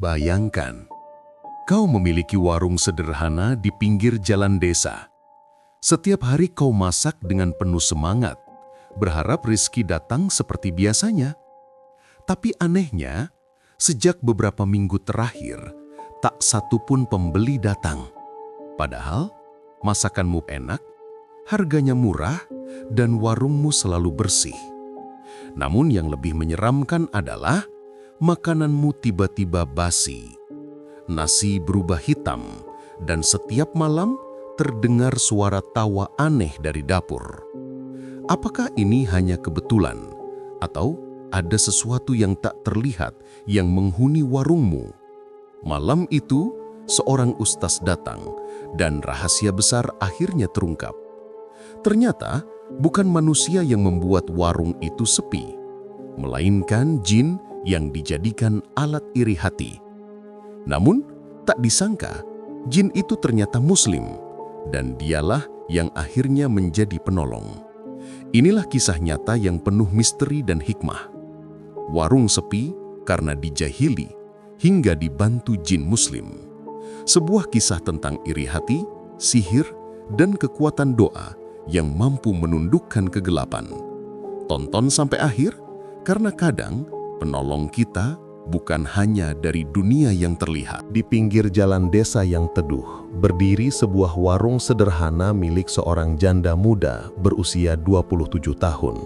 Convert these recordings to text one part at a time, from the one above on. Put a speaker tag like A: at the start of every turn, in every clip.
A: Bayangkan, kau memiliki warung sederhana di pinggir jalan desa. Setiap hari kau masak dengan penuh semangat, berharap rezeki datang seperti biasanya. Tapi anehnya, sejak beberapa minggu terakhir, tak satu pun pembeli datang. Padahal, masakanmu enak, harganya murah, dan warungmu selalu bersih. Namun yang lebih menyeramkan adalah makananmu tiba-tiba basi. Nasi berubah hitam, dan setiap malam terdengar suara tawa aneh dari dapur. Apakah ini hanya kebetulan, atau ada sesuatu yang tak terlihat yang menghuni warungmu? Malam itu, seorang ustaz datang, dan rahasia besar akhirnya terungkap. Ternyata, bukan manusia yang membuat warung itu sepi, melainkan jin yang dijadikan alat iri hati. Namun, tak disangka, jin itu ternyata Muslim, dan dialah yang akhirnya menjadi penolong. Inilah kisah nyata yang penuh misteri dan hikmah. Warung sepi karena dijahili, hingga dibantu jin Muslim. Sebuah kisah tentang iri hati, sihir, dan kekuatan doa yang mampu menundukkan kegelapan. Tonton sampai akhir, karena kadang penolong kita bukan hanya dari dunia yang terlihat.
B: Di pinggir jalan desa yang teduh, berdiri sebuah warung sederhana milik seorang janda muda berusia 27 tahun.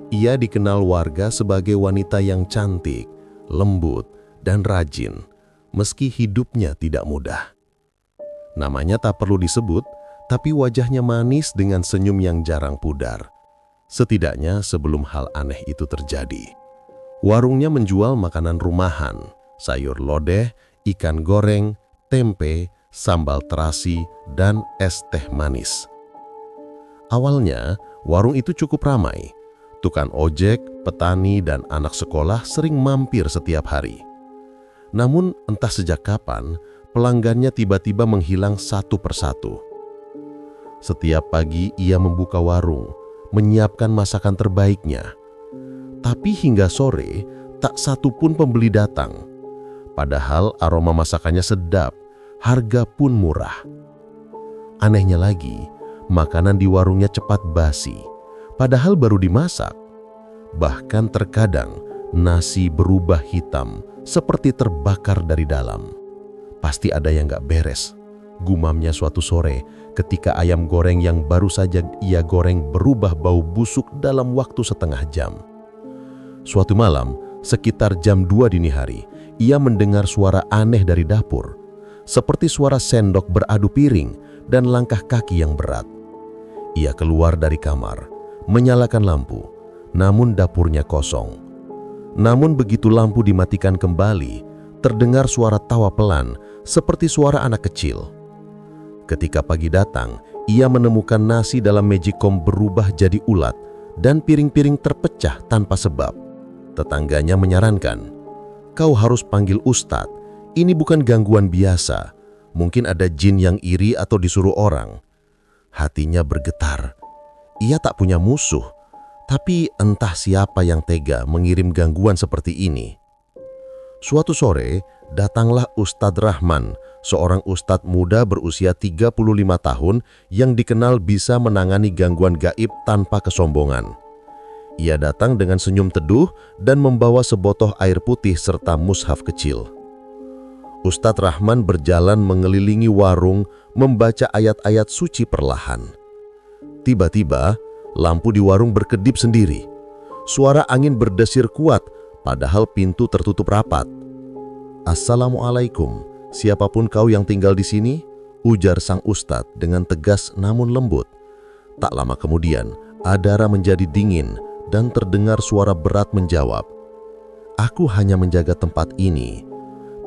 B: Ia dikenal warga sebagai wanita yang cantik, lembut, dan rajin, meski hidupnya tidak mudah. Namanya tak perlu disebut, tapi wajahnya manis dengan senyum yang jarang pudar. Setidaknya sebelum hal aneh itu terjadi. Warungnya menjual makanan rumahan, sayur lodeh, ikan goreng, tempe, sambal terasi, dan es teh manis. Awalnya, warung itu cukup ramai. Tukang ojek, petani, dan anak sekolah sering mampir setiap hari. Namun, entah sejak kapan, pelanggannya tiba-tiba menghilang satu persatu. Setiap pagi ia membuka warung, menyiapkan masakan terbaiknya. Tapi hingga sore, tak satu pun pembeli datang. Padahal aroma masakannya sedap, harga pun murah. Anehnya lagi, makanan di warungnya cepat basi, padahal baru dimasak. Bahkan terkadang, nasi berubah hitam, seperti terbakar dari dalam. Pasti ada yang gak beres, gumamnya suatu sore ketika ayam goreng yang baru saja ia goreng berubah bau busuk dalam waktu setengah jam. Suatu malam, sekitar jam 2 dini hari, ia mendengar suara aneh dari dapur, seperti suara sendok beradu piring dan langkah kaki yang berat. Ia keluar dari kamar, menyalakan lampu, namun dapurnya kosong. Namun begitu lampu dimatikan kembali, terdengar suara tawa pelan, seperti suara anak kecil. Ketika pagi datang, ia menemukan nasi dalam mejikom berubah jadi ulat dan piring-piring terpecah tanpa sebab. Tetangganya menyarankan, "Kau harus panggil ustadz, ini bukan gangguan biasa. Mungkin ada jin yang iri atau disuruh orang." Hatinya bergetar. Ia tak punya musuh, tapi entah siapa yang tega mengirim gangguan seperti ini. Suatu sore, datanglah Ustadz Rahman, seorang ustadz muda berusia 35 tahun yang dikenal bisa menangani gangguan gaib tanpa kesombongan. Ia datang dengan senyum teduh dan membawa sebotoh air putih serta mushaf kecil. Ustadz Rahman berjalan mengelilingi warung, membaca ayat-ayat suci perlahan. Tiba-tiba, lampu di warung berkedip sendiri. Suara angin berdesir kuat, padahal pintu tertutup rapat. "Assalamualaikum, siapapun kau yang tinggal di sini," ujar sang ustadz dengan tegas namun lembut. Tak lama kemudian, adara menjadi dingin dan terdengar suara berat menjawab, "Aku hanya menjaga tempat ini,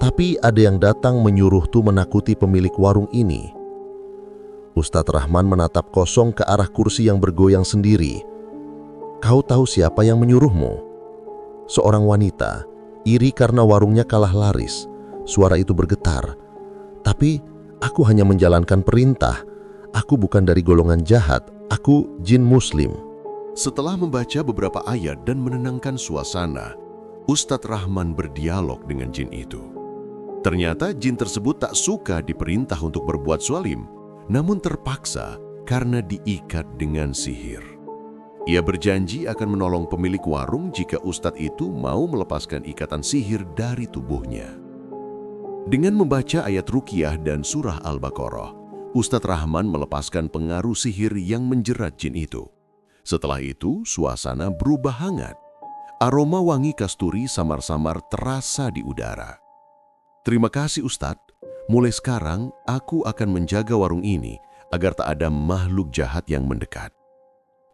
B: tapi ada yang datang menyuruhku menakuti pemilik warung ini." Ustadz Rahman menatap kosong ke arah kursi yang bergoyang sendiri. "Kau tahu siapa yang menyuruhmu?" Seorang wanita, iri karena warungnya kalah laris. Suara itu bergetar. "Tapi aku hanya menjalankan perintah. Aku bukan dari golongan jahat. Aku jin Muslim."
A: Setelah membaca beberapa ayat dan menenangkan suasana, Ustadz Rahman berdialog dengan jin itu. Ternyata jin tersebut tak suka diperintah untuk berbuat zalim, namun terpaksa karena diikat dengan sihir. Ia berjanji akan menolong pemilik warung jika ustadz itu mau melepaskan ikatan sihir dari tubuhnya. Dengan membaca ayat Ruqyah dan surah Al-Baqarah, Ustadz Rahman melepaskan pengaruh sihir yang menjerat jin itu. Setelah itu, suasana berubah hangat. Aroma wangi kasturi samar-samar terasa di udara. Terima kasih Ustadz, mulai sekarang aku akan menjaga warung ini agar tak ada makhluk jahat yang mendekat.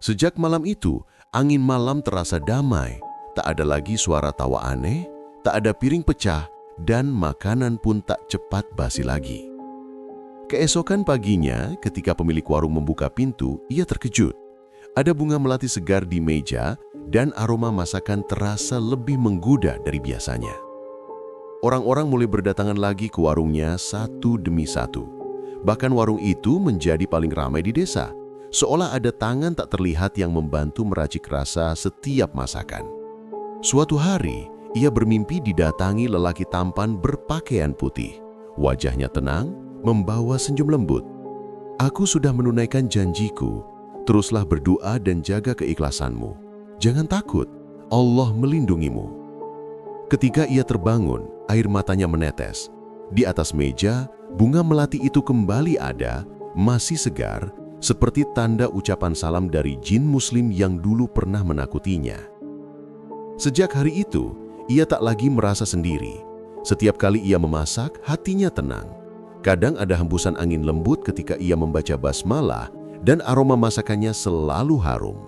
A: Sejak malam itu, angin malam terasa damai, tak ada lagi suara tawa aneh, tak ada piring pecah, dan makanan pun tak cepat basi lagi. Keesokan paginya, ketika pemilik warung membuka pintu, ia terkejut. Ada bunga melati segar di meja dan aroma masakan terasa lebih menggoda dari biasanya. Orang-orang mulai berdatangan lagi ke warungnya satu demi satu. Bahkan warung itu menjadi paling ramai di desa, seolah ada tangan tak terlihat yang membantu meracik rasa setiap masakan. Suatu hari, ia bermimpi didatangi lelaki tampan berpakaian putih. Wajahnya tenang, membawa senyum lembut. "Aku sudah menunaikan janjiku. Teruslah berdoa dan jaga keikhlasanmu. Jangan takut, Allah melindungimu." Ketika ia terbangun, air matanya menetes. Di atas meja, bunga melati itu kembali ada, masih segar, seperti tanda ucapan salam dari jin muslim yang dulu pernah menakutinya. Sejak hari itu, ia tak lagi merasa sendiri. Setiap kali ia memasak, hatinya tenang. Kadang ada hembusan angin lembut ketika ia membaca basmalah, dan aroma masakannya selalu harum.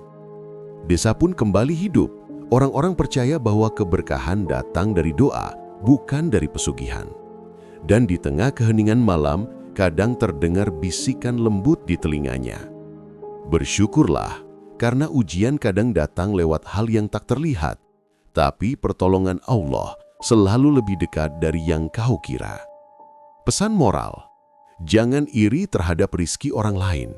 A: Desa pun kembali hidup. Orang-orang percaya bahwa keberkahan datang dari doa, bukan dari pesugihan. Dan di tengah keheningan malam, kadang terdengar bisikan lembut di telinganya. Bersyukurlah, karena ujian kadang datang lewat hal yang tak terlihat, tapi pertolongan Allah selalu lebih dekat dari yang kau kira. Pesan moral, jangan iri terhadap rizki orang lain.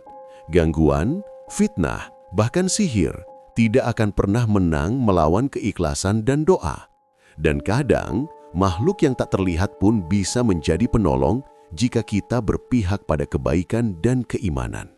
A: Gangguan, fitnah, bahkan sihir tidak akan pernah menang melawan keikhlasan dan doa. Dan kadang, makhluk yang tak terlihat pun bisa menjadi penolong jika kita berpihak pada kebaikan dan keimanan.